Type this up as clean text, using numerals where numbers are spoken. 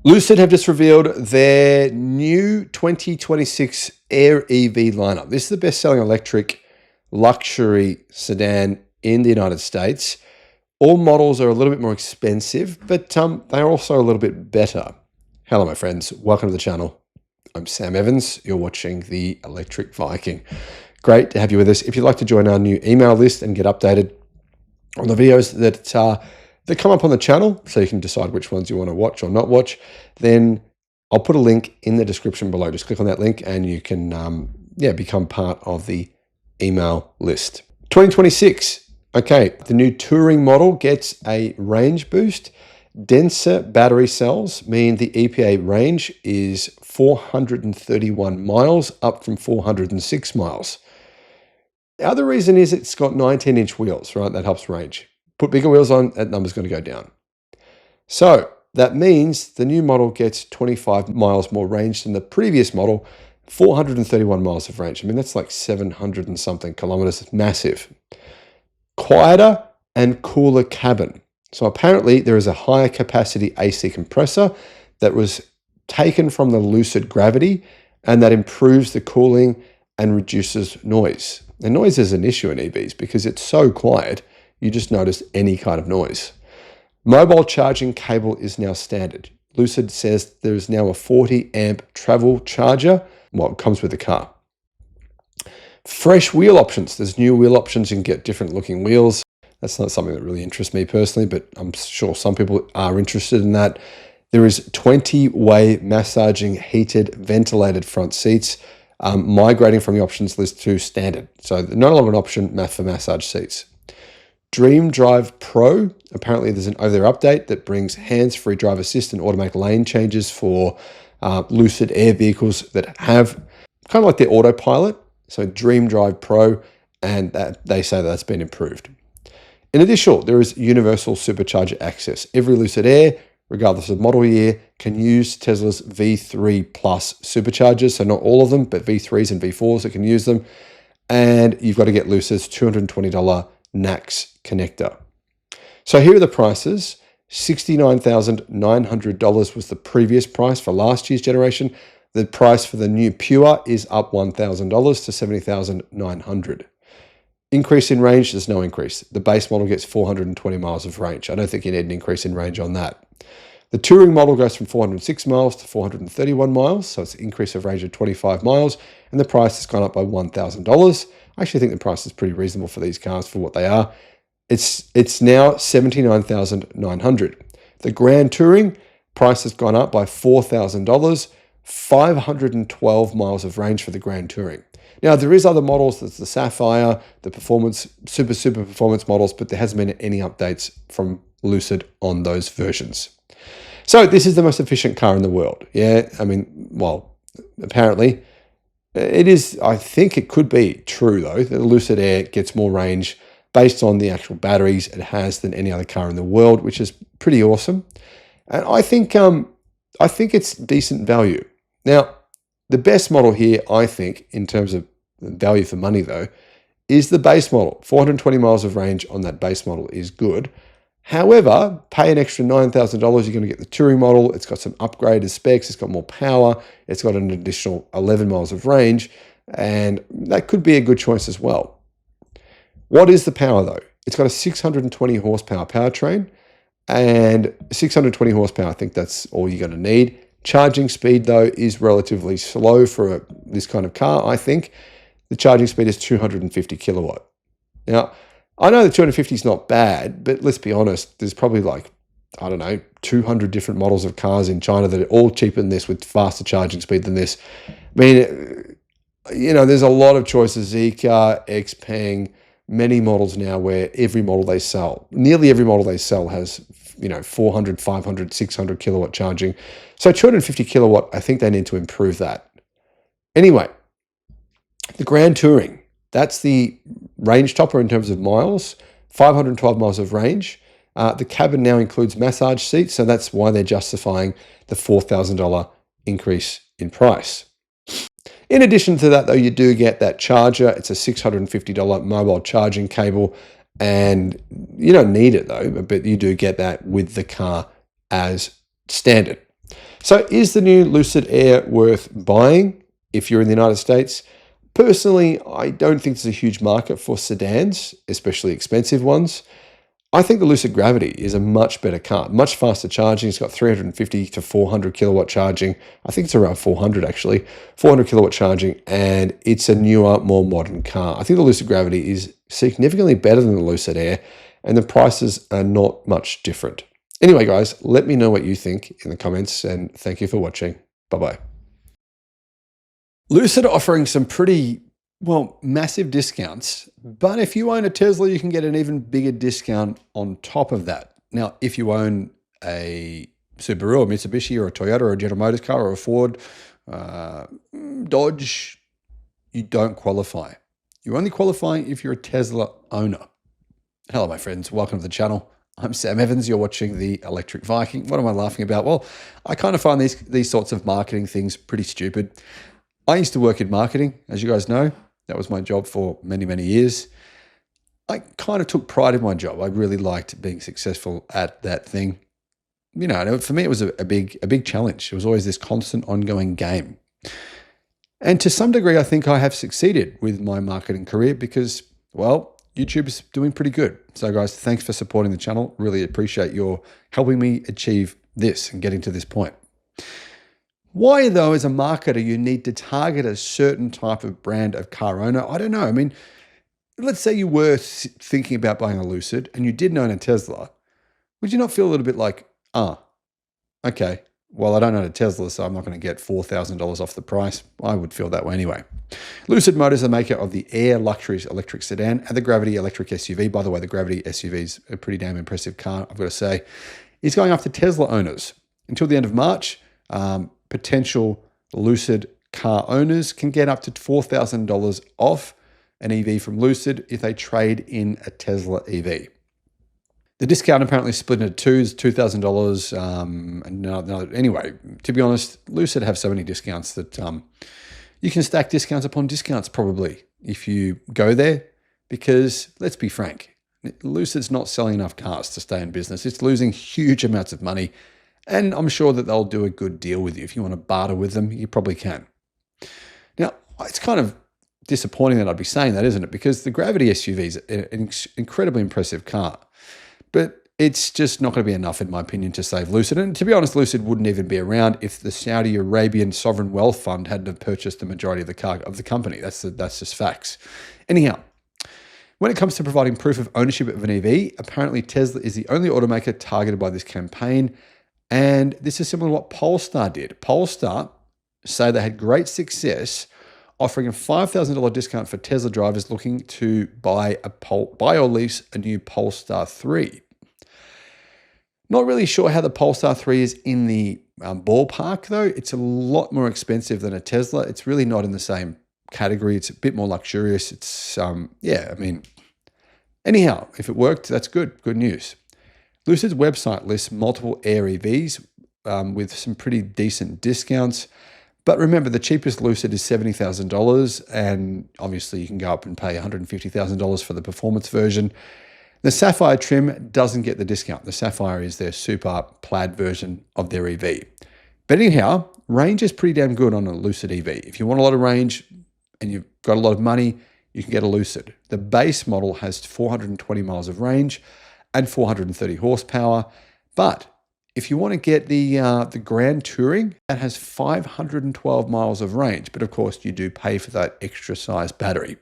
Lucid have just revealed their new 2026 Air EV lineup. This is the best-selling electric luxury sedan in the United States. All models are a little bit more expensive, but they're also a little bit better. Hello, my friends. Welcome to the channel. I'm Sam Evans. You're watching the Electric Viking. Great to have you with us. If you'd like to join our new email list and get updated on the videos that come up on the channel, so you can decide which ones you want to watch or not watch, then I'll put a link in the description below. Just click on that link and you can become part of the email list. 2026. Okay, the new touring model gets a range boost. Denser battery cells mean the EPA range is 431 miles, up from 406 miles. The other reason is it's got 19-inch wheels, right? That helps range. Put bigger wheels on, that number's going to go down. So that means the new model gets 25 miles more range than the previous model, 431 miles of range. I mean, that's like 700 and something kilometers. It's massive. Quieter and cooler cabin. So apparently there is a higher capacity AC compressor that was taken from the Lucid Gravity, and that improves the cooling and reduces noise. And noise is an issue in EVs because it's so quiet, you just notice any kind of noise. Mobile charging cable is now standard. Lucid says there is now a 40 amp travel charger. Well, it comes with the car. Fresh wheel options. There's new wheel options. You can get different looking wheels. That's not something that really interests me personally, but I'm sure some people are interested in that. There is 20-way massaging heated ventilated front seats, migrating from the options list to standard. So no longer an option for massage seats. Dream Drive Pro, apparently there's an over-the-air update that brings hands-free drive assist and automatic lane changes for LucidAir vehicles that have kind of like their autopilot. So Dream Drive Pro, and they say that's been improved. In addition, there is universal supercharger access. Every LucidAir, regardless of model year, can use Tesla's V3 Plus superchargers. So not all of them, but V3s and V4s that can use them. And you've got to get Lucid's $220 NACS connector. So here are the prices. $69,900 was the previous price for last year's generation. The price for the new Pure is up $1,000 to $70,900. Increase in range, there's no increase. The base model gets 420 miles of range. I don't think you need an increase in range on that. The touring model goes from 406 miles to 431 miles, so it's an increase of range of 25 miles, and the price has gone up by $1,000. I actually think the price is pretty reasonable for these cars for what they are. It's now $79,900. The Grand Touring price has gone up by $4,000, 512 miles of range for the Grand Touring. Now, there is other models. There's the Sapphire, the performance, super performance models, but there hasn't been any updates from Lucid on those versions. So this is the most efficient car in the world. Yeah, I mean, well, apparently it is. I think it could be true, though, that the LucidAir gets more range based on the actual batteries it has than any other car in the world, which is pretty awesome. And I think it's decent value. Now, the best model here, I think, in terms of value for money, though, is the base model. 420 miles of range on that base model is good. However, pay an extra $9,000, you're going to get the touring model. It's got some upgraded specs. It's got more power. It's got an additional 11 miles of range, and that could be a good choice as well. What is the power, though? It's got a 620 horsepower powertrain, and 620 horsepower, I think that's all you're going to need. Charging speed, though, is relatively slow for this kind of car, I think. The charging speed is 250 kilowatt. Now, I know the 250 is not bad, but let's be honest, there's probably like, I don't know, 200 different models of cars in China that are all cheaper than this with faster charging speed than this. I mean, you know, there's a lot of choices. Zeekr, XPeng, many models now where every model they sell, nearly every model they sell has, 400, 500, 600 kilowatt charging. So 250 kilowatt, I think they need to improve that. Anyway, the Grand Touring, that's the range topper in terms of miles, 512 miles of range. The cabin now includes massage seats, so that's why they're justifying the $4,000 increase in price. In addition to that, though, you do get that charger. It's a $650 mobile charging cable, and you don't need it, though, but you do get that with the car as standard. So is the new LucidAir worth buying if you're in the United States? Personally, I don't think there's a huge market for sedans, especially expensive ones. I think the Lucid Gravity is a much better car, much faster charging. It's got 350 to 400 kilowatt charging. I think it's around 400 actually, 400 kilowatt charging, and it's a newer, more modern car. I think the Lucid Gravity is significantly better than the Lucid Air, and the prices are not much different. Anyway, guys, let me know what you think in the comments, and thank you for watching. Bye-bye. Lucid offering some pretty, well, massive discounts, but if you own a Tesla, you can get an even bigger discount on top of that. Now, if you own a Subaru or Mitsubishi or a Toyota or a General Motors car or a Ford, Dodge, you don't qualify. You only qualify if you're a Tesla owner. Hello, my friends. Welcome to the channel. I'm Sam Evans. You're watching the Electric Viking. What am I laughing about? Well, I kind of find these sorts of marketing things pretty stupid. I used to work in marketing, as you guys know. That was my job for many, many years. I kind of took pride in my job. I really liked being successful at that thing. You know, for me, it was a big challenge. It was always this constant, ongoing game. And to some degree, I think I have succeeded with my marketing career because, well, YouTube is doing pretty good. So guys, thanks for supporting the channel. Really appreciate your helping me achieve this and getting to this point. Why, though, as a marketer, you need to target a certain type of brand of car owner? I don't know. I mean, let's say you were thinking about buying a Lucid and you didn't own a Tesla. Would you not feel a little bit like, okay, well, I don't own a Tesla, so I'm not going to get $4,000 off the price. I would feel that way anyway. Lucid Motors, the maker of the Air luxury electric sedan and the Gravity electric SUV. By the way, the Gravity SUV is a pretty damn impressive car, I've got to say. Is going after Tesla owners. Until the end of March, potential Lucid car owners can get up to $4,000 off an EV from Lucid if they trade in a Tesla EV. The discount apparently split into two, is $2,000. Anyway, to be honest, Lucid have so many discounts that you can stack discounts upon discounts probably if you go there, because let's be frank, Lucid's not selling enough cars to stay in business. It's losing huge amounts of money, and I'm sure that they'll do a good deal with you. If you want to barter with them, you probably can. Now, it's kind of disappointing that I'd be saying that, isn't it? Because the Gravity SUV is an incredibly impressive car, but it's just not going to be enough, in my opinion, to save Lucid. And to be honest, Lucid wouldn't even be around if the Saudi Arabian Sovereign Wealth Fund hadn't have purchased the majority of the company. That's just facts. Anyhow, when it comes to providing proof of ownership of an EV, apparently Tesla is the only automaker targeted by this campaign. And this is similar to what Polestar did. Polestar say they had great success offering a $5,000 discount for Tesla drivers looking to buy or lease a new Polestar 3. Not really sure how the Polestar 3 is in the ballpark, though. It's a lot more expensive than a Tesla. It's really not in the same category. It's a bit more luxurious. It's, yeah, I mean, anyhow, if it worked, that's good. Good news. Lucid's website lists multiple Air EVs with some pretty decent discounts. But remember, the cheapest Lucid is $70,000, and obviously you can go up and pay $150,000 for the performance version. The Sapphire trim doesn't get the discount. The Sapphire is their super plaid version of their EV. But anyhow, range is pretty damn good on a Lucid EV. If you want a lot of range and you've got a lot of money, you can get a Lucid. The base model has 420 miles of range and 430 horsepower. But if you want to get the Grand Touring, that has 512 miles of range. But of course, you do pay for that extra size battery.